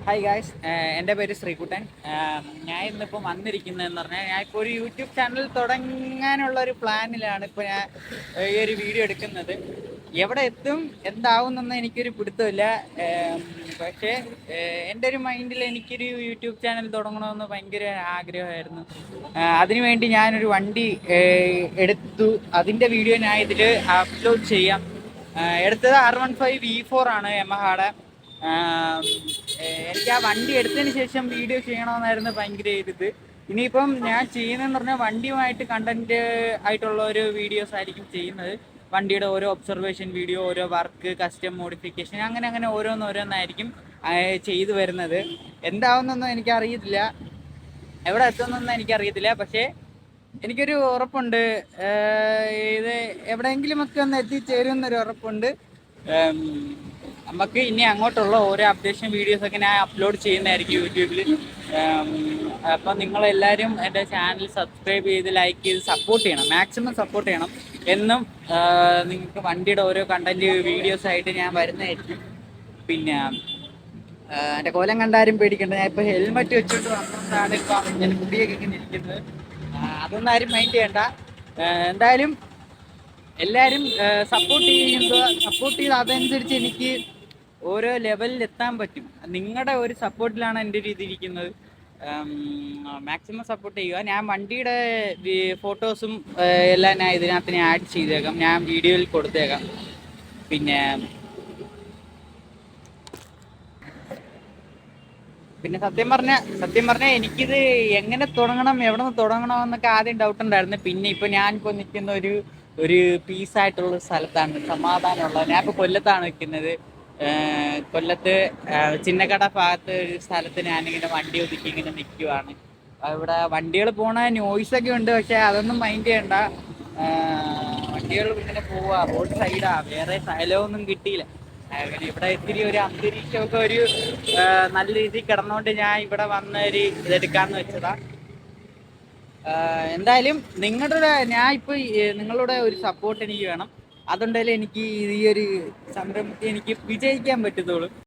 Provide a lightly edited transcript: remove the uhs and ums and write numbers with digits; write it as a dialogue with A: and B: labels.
A: Hi guys, എൻ്റെ പേര് ശ്രീകുട്ടൻ. ഞാൻ ഇന്നിപ്പോൾ വന്നിരിക്കുന്നതെന്ന് പറഞ്ഞാൽ ഞാൻ ഇപ്പോൾ ഒരു യൂട്യൂബ് ചാനൽ തുടങ്ങാനുള്ള ഒരു പ്ലാനിലാണ് ഇപ്പോൾ ഞാൻ ഈ ഒരു വീഡിയോ എടുക്കുന്നത്. എവിടെ എത്തും എന്താവുമെന്നൊന്നും എനിക്കൊരു പിടുത്തമില്ല. പക്ഷേ എൻ്റെ ഒരു മൈൻഡിൽ എനിക്കൊരു യൂട്യൂബ് ചാനൽ തുടങ്ങണമെന്ന് ഭയങ്കര ആഗ്രഹമായിരുന്നു. അതിനുവേണ്ടി ഞാനൊരു വണ്ടി എടുത്തു. അതിൻ്റെ വീഡിയോ ഞാൻ ഇതിൽ അപ്ലോഡ് ചെയ്യാം. എടുത്തത് R15V4 ആണ്, യമഹയുടെ. എനിക്ക് ആ വണ്ടി എടുത്തതിന് ശേഷം വീഡിയോ ചെയ്യണമെന്നായിരുന്നു ഭയങ്കര ഇത്. ഇനിയിപ്പം ഞാൻ ചെയ്യുന്നതെന്ന് പറഞ്ഞാൽ വണ്ടിയുമായിട്ട് കണ്ടന്റ് ആയിട്ടുള്ള ഒരു വീഡിയോസ് ആയിരിക്കും ചെയ്യുന്നത്. വണ്ടിയുടെ ഓരോ ഒബ്സർവേഷൻ വീഡിയോ, ഓരോ വർക്ക്, കസ്റ്റം മോഡിഫിക്കേഷൻ, അങ്ങനെ അങ്ങനെ ഓരോന്നോരോന്നായിരിക്കും ചെയ്തു വരുന്നത്. എന്താവുന്നൊന്നും എനിക്കറിയത്തില്ല, എവിടെ എത്തുന്നൊന്നും എനിക്കറിയത്തില്ല. പക്ഷേ എനിക്കൊരു ഉറപ്പുണ്ട്, ഇത് എവിടെയെങ്കിലുമൊക്കെ ഒന്ന് എത്തിച്ചേരുമെന്നൊരു ഉറപ്പുണ്ട്. നമുക്ക് ഇനി അങ്ങോട്ടുള്ള ഓരോ അപ്ഡേഷൻ വീഡിയോസൊക്കെ ഞാൻ അപ്ലോഡ് ചെയ്യുന്നതായിരിക്കും യൂട്യൂബിൽ. അപ്പം നിങ്ങളെല്ലാവരും എൻ്റെ ചാനൽ സബ്സ്ക്രൈബ് ചെയ്ത് ലൈക്ക് ചെയ്ത് സപ്പോർട്ട് ചെയ്യണം, മാക്സിമം സപ്പോർട്ട് ചെയ്യണം. എന്നും നിങ്ങൾക്ക് വണ്ടിയുടെ ഓരോ കണ്ടന്റ് വീഡിയോസായിട്ട് ഞാൻ വരുന്നതായിരിക്കും. പിന്നെ എൻ്റെ കോലം കണ്ടാരും പേടിക്കണ്ട, ഞാൻ ഇപ്പോൾ ഹെൽമെറ്റ് വെച്ചിട്ട് വന്നതാണ് ഇപ്പം ഞാൻ മുടിയൊക്കെ ഇങ്ങനെ ഇരിക്കുന്നത്. അതൊന്നും ആരും മൈൻഡ് ചെയ്യണ്ട. എന്തായാലും എല്ലാവരും സപ്പോർട്ട് ചെയ്ത് അതനുസരിച്ച് എനിക്ക് ഓരോ ലെവലിൽ എത്താൻ പറ്റും. നിങ്ങളുടെ ഒരു സപ്പോർട്ടിലാണ് എൻ്റെ ഒരു ഇതിരിക്കുന്നത്. മാക്സിമം സപ്പോർട്ട് ചെയ്യുക. ഞാൻ വണ്ടിയുടെ ഫോട്ടോസും എല്ലാം ഞാൻ ഇതിനകത്ത് ഞാൻ ആഡ് ചെയ്തേക്കാം, ഞാൻ വീഡിയോയിൽ കൊടുത്തേക്കാം. പിന്നെ സത്യം പറഞ്ഞാൽ എനിക്കിത് എങ്ങനെ തുടങ്ങണം, എവിടെ നിന്ന് തുടങ്ങണം എന്നൊക്കെ ആദ്യം ഡൗട്ട് ഉണ്ടായിരുന്നു. പിന്നെ ഇപ്പം ഞാനിപ്പോൾ നിൽക്കുന്ന ഒരു പീസായിട്ടുള്ള സ്ഥലത്താണ്, സമാധാനമുള്ള. ഞാനിപ്പോൾ കൊല്ലത്താണ് നിൽക്കുന്നത്. കൊല്ലത്ത് ചിന്നക്കട ഭാഗത്ത് ഒരു സ്ഥലത്ത് ഞാനിങ്ങനെ വണ്ടി ഒതുക്കി ഇങ്ങനെ നിൽക്കുവാണ്. ഇവിടെ വണ്ടികൾ പോണ നോയ്സൊക്കെ ഉണ്ട്, പക്ഷെ അതൊന്നും മൈൻഡ് ചെയ്യണ്ട. വണ്ടികൾ ഇങ്ങനെ പോവാ, റോഡ് സൈഡാ, വേറെ സ്ഥലമൊന്നും കിട്ടിയില്ല. ഇവിടെ ഇത്തിരി ഒരു അന്തരീക്ഷമൊക്കെ ഒരു നല്ല രീതിയിൽ കിടന്നുകൊണ്ട് ഞാൻ ഇവിടെ വന്ന ഒരു ഇതെടുക്കാന്ന് വെച്ചതാ. എന്തായാലും നിങ്ങളുടെ ഒരു സപ്പോർട്ട് എനിക്ക് വേണം. അതുണ്ടെങ്കിൽ എനിക്ക് ഈ ഒരു സംരംഭത്തിൽ എനിക്ക് വിജയിക്കാൻ പറ്റത്തുള്ളൂ.